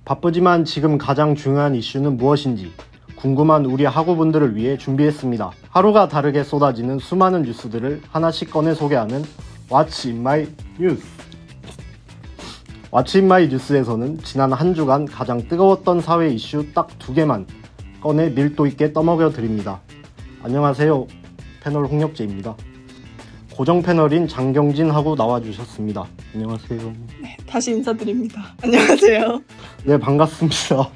바쁘지만 지금 가장 중요한 이슈는 무엇인지 궁금한 우리 학우분들을 위해 준비했습니다. 하루가 다르게 쏟아지는 수많은 뉴스들을 하나씩 꺼내 소개하는 What's in my news? What's in my news에서는 지난 한 주간 가장 뜨거웠던 사회 이슈 딱 2개만 꺼내 밀도 있게 떠먹여 드립니다. 안녕하세요. 패널 홍혁재입니다. 고정 패널인 장경진 하고 나와주셨습니다. 안녕하세요. 네, 다시 인사드립니다. 안녕하세요. 네, 반갑습니다.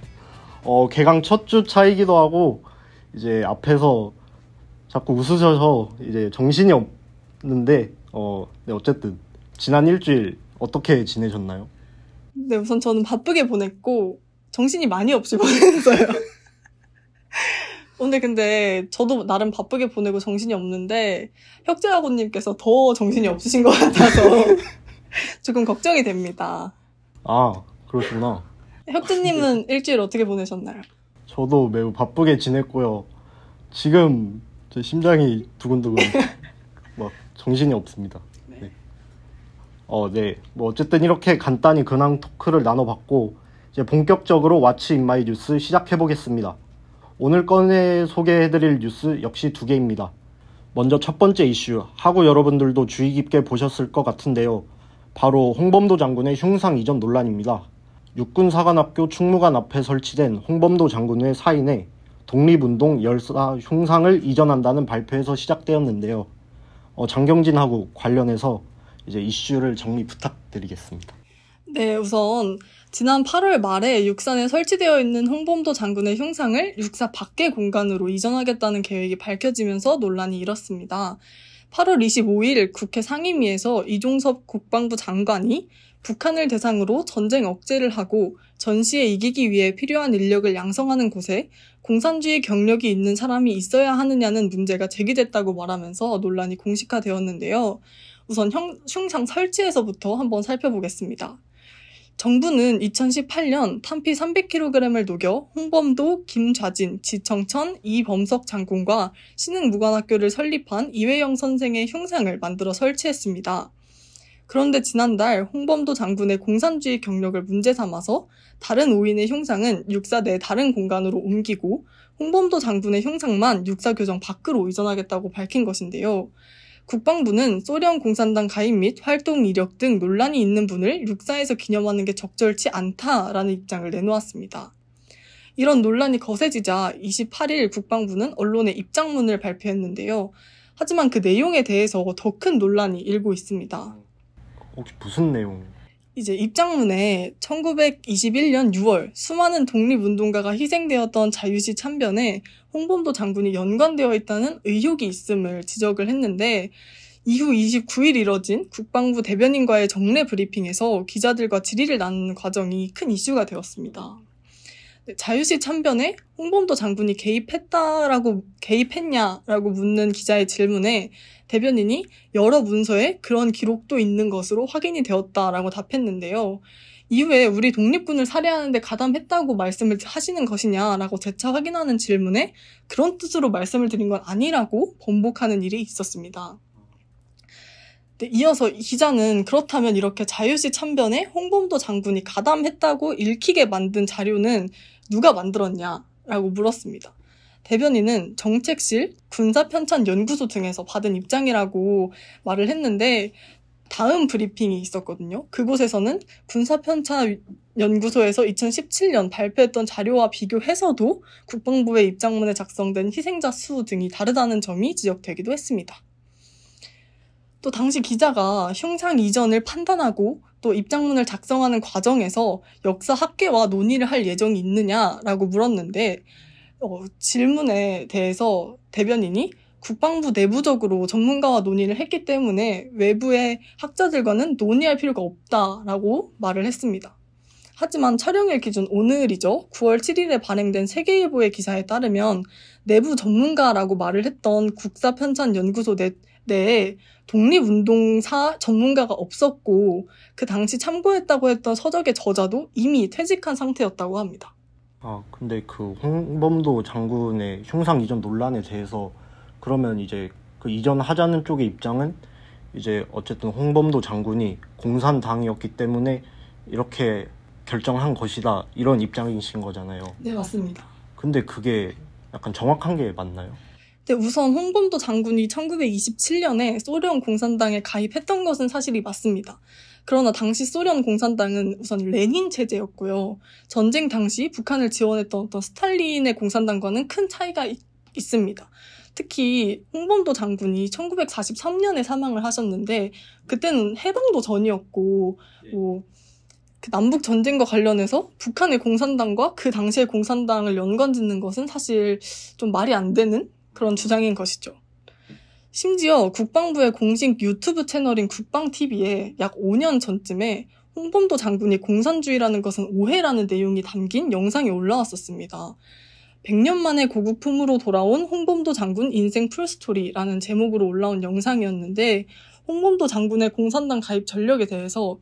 개강 첫 주 차이기도 하고 이제 앞에서 자꾸 웃으셔서 이제 정신이 없는데 네, 어쨌든 지난 일주일 어떻게 지내셨나요? 네, 우선 저는 바쁘게 보냈고 정신이 많이 없이 보냈어요. 오늘 근데 저도 나름 바쁘게 보내고 정신이 없는데 혁재학우님께서 더 정신이 없으신 것 같아서 조금 걱정이 됩니다. 아, 그러시구나. 혁재님은 일주일 어떻게 보내셨나요? 저도 매우 바쁘게 지냈고요. 지금 제 심장이 두근두근 막 정신이 없습니다. 네. 네. 뭐 어쨌든 이렇게 간단히 근황 토크를 나눠봤고 이제 본격적으로 What's in my news 시작해보겠습니다. 오늘 꺼내 소개해드릴 뉴스 역시 2개입니다. 먼저 첫 번째 이슈, 학우 여러분들도 주의 깊게 보셨을 것 같은데요. 바로 홍범도 장군의 흉상 이전 논란입니다. 육군사관학교 충무관 앞에 설치된 홍범도 장군의 사인에 독립운동 열사 흉상을 이전한다는 발표에서 시작되었는데요. 장경진 학우 관련해서 이제 이슈를 정리 부탁드리겠습니다. 네, 우선 지난 8월 말에 육산에 설치되어 있는 홍범도 장군의 흉상을 육사 밖의 공간으로 이전하겠다는 계획이 밝혀지면서 논란이 일었습니다. 8월 25일 국회 상임위에서 이종섭 국방부 장관이 북한을 대상으로 전쟁 억제를 하고 전시에 이기기 위해 필요한 인력을 양성하는 곳에 공산주의 경력이 있는 사람이 있어야 하느냐는 문제가 제기됐다고 말하면서 논란이 공식화되었는데요. 우선 흉상 설치에서부터 한번 살펴보겠습니다. 정부는 2018년 탄피 300kg을 녹여 홍범도, 김좌진, 지청천, 이범석 장군과 신흥무관학교를 설립한 이회영 선생의 흉상을 만들어 설치했습니다. 그런데 지난달 홍범도 장군의 공산주의 경력을 문제 삼아서 다른 5인의 흉상은 육사 내 다른 공간으로 옮기고 홍범도 장군의 흉상만 육사 교정 밖으로 이전하겠다고 밝힌 것인데요. 국방부는 소련 공산당 가입 및 활동 이력 등 논란이 있는 분을 육사에서 기념하는 게 적절치 않다라는 입장을 내놓았습니다. 이런 논란이 거세지자 28일 국방부는 언론에 입장문을 발표했는데요. 하지만 그 내용에 대해서 더 큰 논란이 일고 있습니다. 혹시 무슨 내용? 이제 입장문에 1921년 6월 수많은 독립운동가가 희생되었던 자유시 참변에 홍범도 장군이 연관되어 있다는 의혹이 있음을 지적을 했는데 이후 29일 이뤄진 국방부 대변인과의 정례 브리핑에서 기자들과 질의를 나누는 과정이 큰 이슈가 되었습니다. 자유시 참변에 홍범도 장군이 개입했냐라고 묻는 기자의 질문에 대변인이 여러 문서에 그런 기록도 있는 것으로 확인이 되었다라고 답했는데요. 이후에 우리 독립군을 살해하는데 가담했다고 말씀을 하시는 것이냐라고 재차 확인하는 질문에 그런 뜻으로 말씀을 드린 건 아니라고 번복하는 일이 있었습니다. 이어서 기자는 그렇다면 이렇게 자유시 참변에 홍범도 장군이 가담했다고 읽히게 만든 자료는 누가 만들었냐라고 물었습니다. 대변인은 정책실, 군사편찬연구소 등에서 받은 입장이라고 말을 했는데 다음 브리핑이 있었거든요. 그곳에서는 군사편찬연구소에서 2017년 발표했던 자료와 비교해서도 국방부의 입장문에 작성된 희생자 수 등이 다르다는 점이 지적되기도 했습니다. 또 당시 기자가 흉상 이전을 판단하고 또 입장문을 작성하는 과정에서 역사 학계와 논의를 할 예정이 있느냐라고 물었는데 질문에 대해서 대변인이 국방부 내부적으로 전문가와 논의를 했기 때문에 외부의 학자들과는 논의할 필요가 없다라고 말을 했습니다. 하지만 촬영일 기준 오늘이죠. 9월 7일에 발행된 세계일보의 기사에 따르면 내부 전문가라고 말을 했던 국사편찬연구소 내에 독립운동사 전문가가 없었고 그 당시 참고했다고 했던 서적의 저자도 이미 퇴직한 상태였다고 합니다. 근데 그 홍범도 장군의 흉상 이전 논란에 대해서 그러면 이제 그 이전하자는 쪽의 입장은 이제 어쨌든 홍범도 장군이 공산당이었기 때문에 이렇게 결정한 것이다 이런 입장이신 거잖아요. 네, 맞습니다. 근데 그게 약간 정확한 게 맞나요? 네, 우선 홍범도 장군이 1927년에 소련 공산당에 가입했던 것은 사실이 맞습니다. 그러나 당시 소련 공산당은 우선 레닌 체제였고요. 전쟁 당시 북한을 지원했던 어떤 스탈린의 공산당과는 큰 차이가 있습니다. 특히 홍범도 장군이 1943년에 사망을 하셨는데 그때는 해방도 전이었고 그 남북 전쟁과 관련해서 북한의 공산당과 그 당시의 공산당을 연관짓는 것은 사실 좀 말이 안 되는 그런 주장인 것이죠. 심지어 국방부의 공식 유튜브 채널인 국방TV에 약 5년 전쯤에 홍범도 장군이 공산주의라는 것은 오해라는 내용이 담긴 영상이 올라왔었습니다. 100년 만에 고국품으로 돌아온 홍범도 장군 인생 풀스토리라는 제목으로 올라온 영상이었는데 홍범도 장군의 공산당 가입 전력에 대해서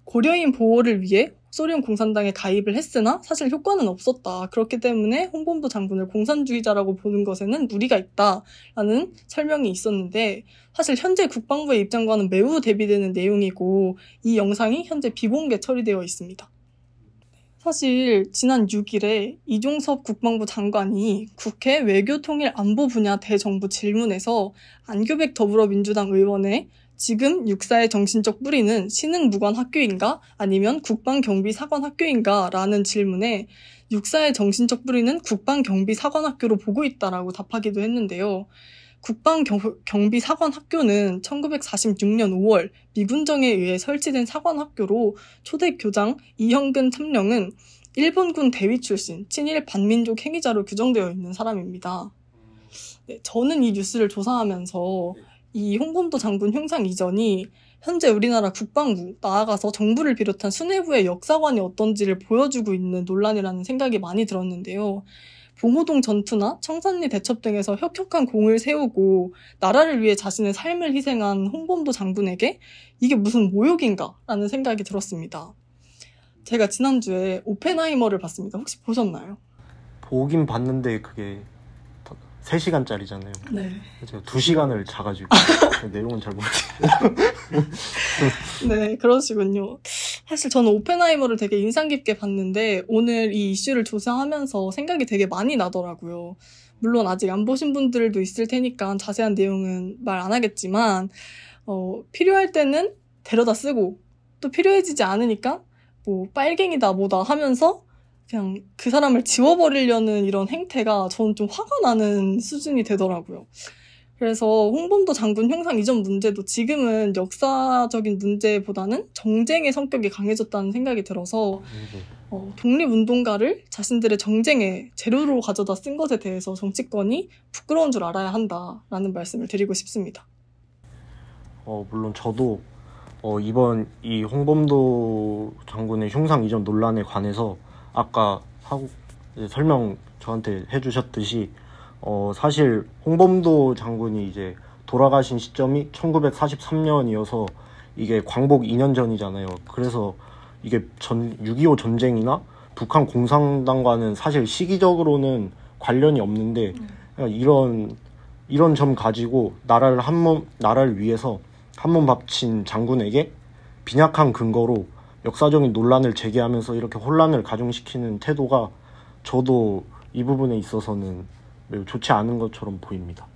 고려인 보호를 위해 소련 공산당에 가입을 했으나 사실 효과는 없었다. 그렇기 때문에 홍범도 장군을 공산주의자라고 보는 것에는 무리가 있다라는 설명이 있었는데 사실 현재 국방부의 입장과는 매우 대비되는 내용이고 이 영상이 현재 비공개 처리되어 있습니다. 사실 지난 6일에 이종섭 국방부 장관이 국회 외교통일안보 분야 대정부 질문에서 안교백 더불어민주당 의원의 지금 육사의 정신적 뿌리는 신흥무관학교인가 아니면 국방경비사관학교인가 라는 질문에 육사의 정신적 뿌리는 국방경비사관학교로 보고 있다라고 답하기도 했는데요. 국방경비사관학교는 1946년 5월 미군정에 의해 설치된 사관학교로 초대 교장 이형근 탐령은 일본군 대위 출신 친일 반민족 행위자로 규정되어 있는 사람입니다. 네, 저는 이 뉴스를 조사하면서 이 홍범도 장군 흉상 이전이 현재 우리나라 국방부, 나아가서 정부를 비롯한 수뇌부의 역사관이 어떤지를 보여주고 있는 논란이라는 생각이 많이 들었는데요. 봉오동 전투나 청산리 대첩 등에서 혁혁한 공을 세우고 나라를 위해 자신의 삶을 희생한 홍범도 장군에게 이게 무슨 모욕인가라는 생각이 들었습니다. 제가 지난주에 오펜하이머를 봤습니다. 혹시 보셨나요? 보긴 봤는데 그게 3시간짜리잖아요. 네. 제가 2시간을 자가지고 내용은 잘 모르겠어요. 네, 그러시군요. 사실 저는 오펜하이머를 되게 인상 깊게 봤는데 오늘 이 이슈를 조사하면서 생각이 되게 많이 나더라고요. 물론 아직 안 보신 분들도 있을 테니까 자세한 내용은 말 안 하겠지만 필요할 때는 데려다 쓰고 또 필요해지지 않으니까 뭐 빨갱이다 뭐다 하면서 그냥 그 사람을 지워버리려는 이런 행태가 저는 좀 화가 나는 수준이 되더라고요. 그래서 홍범도 장군 흉상 이전 문제도 지금은 역사적인 문제보다는 정쟁의 성격이 강해졌다는 생각이 들어서 독립운동가를 자신들의 정쟁의 재료로 가져다 쓴 것에 대해서 정치권이 부끄러운 줄 알아야 한다라는 말씀을 드리고 싶습니다. 물론 저도 이번 이 홍범도 장군의 흉상 이전 논란에 관해서 아까 설명 저한테 해주셨듯이 사실 홍범도 장군이 이제 돌아가신 시점이 1943년이어서 이게 광복 2년 전이잖아요. 그래서 이게 6.25 전쟁이나 북한 공산당과는 사실 시기적으로는 관련이 없는데 이런 점 가지고 나라를 위해서 한 몸 바친 장군에게 빈약한 근거로 역사적인 논란을 제기하면서 이렇게 혼란을 가중시키는 태도가 저도 이 부분에 있어서는 매우 좋지 않은 것처럼 보입니다.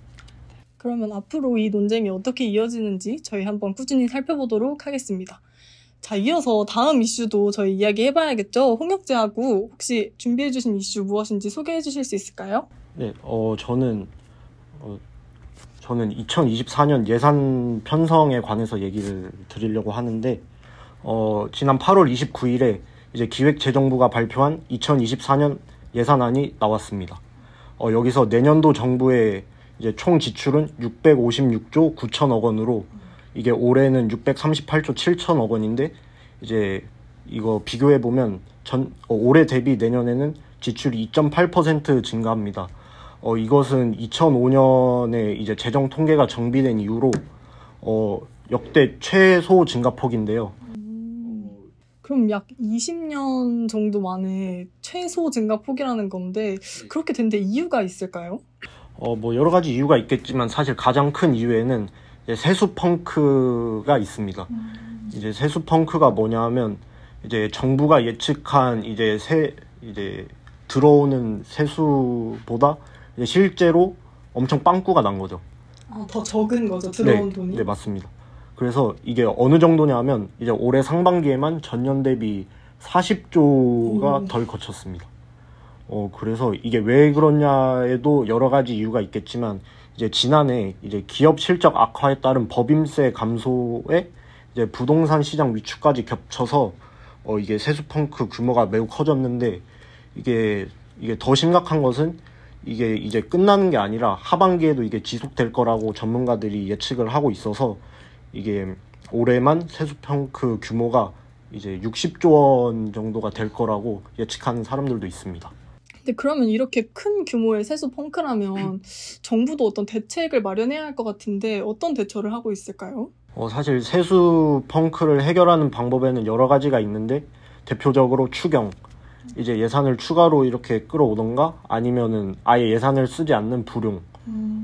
그러면 앞으로 이 논쟁이 어떻게 이어지는지 저희 한번 꾸준히 살펴보도록 하겠습니다. 자, 이어서 다음 이슈도 저희 이야기해봐야겠죠? 홍혁재하고 혹시 준비해주신 이슈 무엇인지 소개해주실 수 있을까요? 네, 저는 2024년 예산 편성에 관해서 얘기를 드리려고 하는데 지난 8월 29일에 이제 기획재정부가 발표한 2024년 예산안이 나왔습니다. 여기서 내년도 정부의 이제 총 지출은 656조 9천억 원으로 이게 올해는 638조 7천억 원인데 이제 이거 비교해 보면 올해 대비 내년에는 지출이 2.8% 증가합니다. 이것은 2005년에 이제 재정 통계가 정비된 이후로 역대 최소 증가폭인데요. 그럼 약 20년 정도 만에 최소 증가폭이라는 건데 그렇게 된 데 이유가 있을까요? 뭐 여러 가지 이유가 있겠지만 사실 가장 큰 이유에는 이제 세수 펑크가 있습니다. 이제 세수 펑크가 뭐냐면 이제 정부가 예측한 이제 들어오는 세수보다 이제 실제로 엄청 빵꾸가 난 거죠. 더 적은 거죠, 들어온 돈이? 네, 맞습니다. 그래서 이게 어느 정도냐면 이제 올해 상반기에만 전년 대비 40조가 덜 거쳤습니다. 그래서 이게 왜 그러냐에도 여러 가지 이유가 있겠지만 이제 지난해 이제 기업 실적 악화에 따른 법인세 감소에 이제 부동산 시장 위축까지 겹쳐서 이게 세수 펑크 규모가 매우 커졌는데 이게 더 심각한 것은 이게 이제 끝나는 게 아니라 하반기에도 이게 지속될 거라고 전문가들이 예측을 하고 있어서 이게 올해만 세수 펑크 규모가 이제 60조 원 정도가 될 거라고 예측하는 사람들도 있습니다. 근데 그러면 이렇게 큰 규모의 세수 펑크라면 정부도 어떤 대책을 마련해야 할 것 같은데 어떤 대처를 하고 있을까요? 사실 세수 펑크를 해결하는 방법에는 여러 가지가 있는데 대표적으로 추경, 이제 예산을 추가로 이렇게 끌어오던가 아니면은 아예 예산을 쓰지 않는 불용,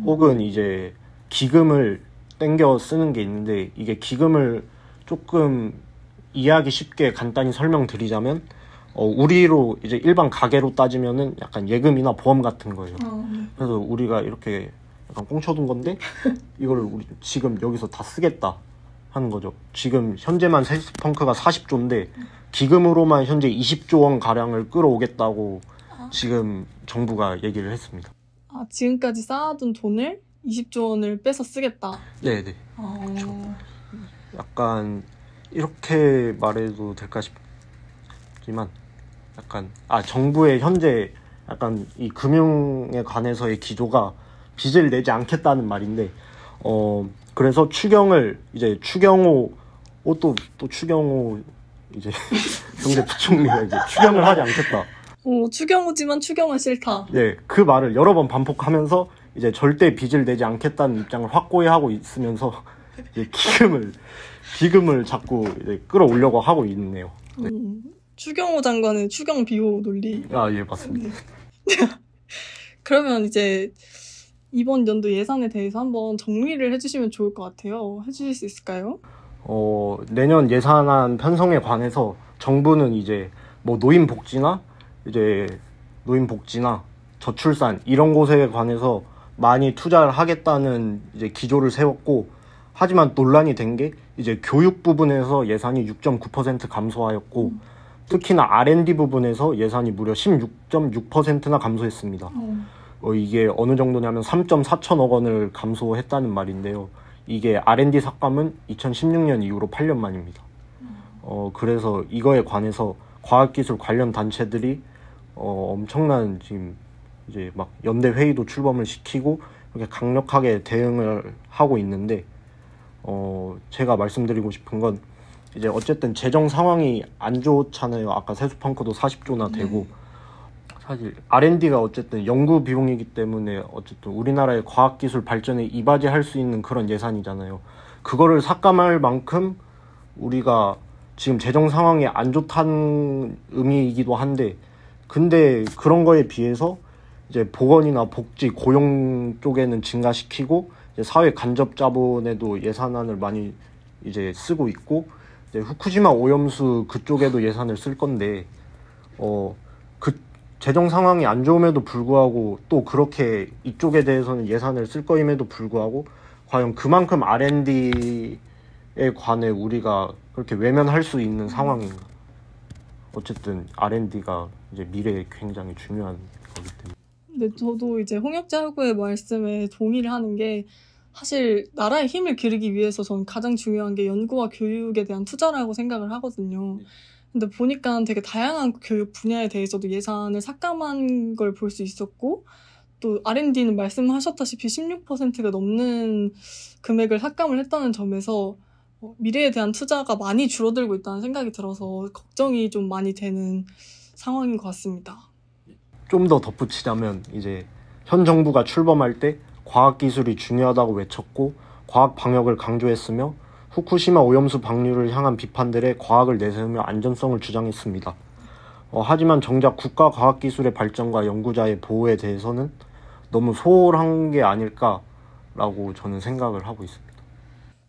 혹은 이제 기금을 땡겨 쓰는 게 있는데 이게 기금을 조금 이해하기 쉽게 간단히 설명드리자면 우리로 이제 일반 가계로 따지면은 약간 예금이나 보험 같은 거예요. 그래서 우리가 이렇게 약간 꽁쳐둔 건데 이거를 우리 지금 여기서 다 쓰겠다 하는 거죠. 지금 현재만 세수 펑크가 40조인데 기금으로만 현재 20조 원 가량을 끌어오겠다고 지금 정부가 얘기를 했습니다. 지금까지 쌓아둔 돈을 20조 원을 빼서 쓰겠다. 네네. 그렇죠. 약간 이렇게 말해도 될까 싶지만 약간 정부의 현재 약간 이 금융에 관해서의 기조가 빚을 내지 않겠다는 말인데 그래서 추경을 이제 추경호 또 추경호 이제 경제부총리가 이제 추경을 하지 않겠다. 추경호지만 추경은 싫다. 네, 그 말을 여러 번 반복하면서 이제 절대 빚을 내지 않겠다는 입장을 확고히 하고 있으면서 이제 기금을 자꾸 이제 끌어오려고 하고 있네요. 네. 추경호 장관의 추경 비호 논리. 예, 맞습니다. 그러면 이제 이번 연도 예산에 대해서 한번 정리를 해주시면 좋을 것 같아요. 해주실 수 있을까요? 내년 예산안 편성에 관해서 정부는 이제 뭐 노인복지나 저출산 이런 곳에 관해서 많이 투자를 하겠다는 이제 기조를 세웠고, 하지만 논란이 된 게 이제 교육 부분에서 예산이 6.9% 감소하였고 특히나 R&D 부분에서 예산이 무려 16.6%나 감소했습니다. 이게 어느 정도냐면 3.4천억 원을 감소했다는 말인데요. 이게 R&D 삭감은 2016년 이후로 8년 만입니다. 그래서 이거에 관해서 과학기술 관련 단체들이 엄청난 지금 이제 막 연대 회의도 출범을 시키고 이렇게 강력하게 대응을 하고 있는데, 제가 말씀드리고 싶은 건 이제 어쨌든 재정 상황이 안 좋잖아요. 아까 세수 펑크도 40조나 되고 사실 R&D가 어쨌든 연구 비용이기 때문에 어쨌든 우리나라의 과학기술 발전에 이바지할 수 있는 그런 예산이잖아요. 그거를 삭감할 만큼 우리가 지금 재정 상황이 안 좋다는 의미이기도 한데, 근데 그런 거에 비해서 이제 보건이나 복지, 고용 쪽에는 증가시키고 이제 사회 간접 자본에도 예산안을 많이 이제 쓰고 있고, 이제 후쿠시마 오염수 그쪽에도 예산을 쓸 건데, 그 재정 상황이 안 좋음에도 불구하고 또 그렇게 이쪽에 대해서는 예산을 쓸 거임에도 불구하고 과연 그만큼 R&D에 관해 우리가 그렇게 외면할 수 있는 상황인가? 어쨌든 R&D가 이제 미래에 굉장히 중요한 거기 때문에. 근데 저도 이제 홍역자 학우의 말씀에 동의를 하는 게, 사실 나라의 힘을 기르기 위해서 저는 가장 중요한 게 연구와 교육에 대한 투자라고 생각을 하거든요. 근데 보니까 되게 다양한 교육 분야에 대해서도 예산을 삭감한 걸 볼 수 있었고, 또 R&D는 말씀하셨다시피 16%가 넘는 금액을 삭감을 했다는 점에서 미래에 대한 투자가 많이 줄어들고 있다는 생각이 들어서 걱정이 좀 많이 되는 상황인 것 같습니다. 좀 더 덧붙이자면 이제 현 정부가 출범할 때 과학기술이 중요하다고 외쳤고 과학 방역을 강조했으며 후쿠시마 오염수 방류를 향한 비판들에 과학을 내세우며 안전성을 주장했습니다. 하지만 정작 국가 과학기술의 발전과 연구자의 보호에 대해서는 너무 소홀한 게 아닐까라고 저는 생각을 하고 있습니다.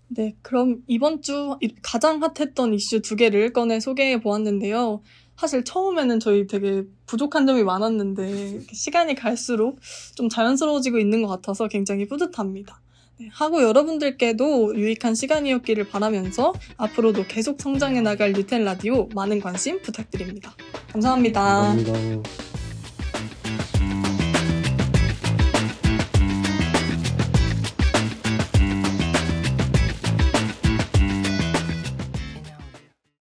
네, 그럼 이번 주 가장 핫했던 이슈 2개를 꺼내 소개해 보았는데요. 사실 처음에는 저희 되게 부족한 점이 많았는데 시간이 갈수록 좀 자연스러워지고 있는 것 같아서 굉장히 뿌듯합니다. 네, 하고 여러분들께도 유익한 시간이었기를 바라면서 앞으로도 계속 성장해 나갈 뉴텐 라디오 많은 관심 부탁드립니다. 감사합니다. 감사합니다.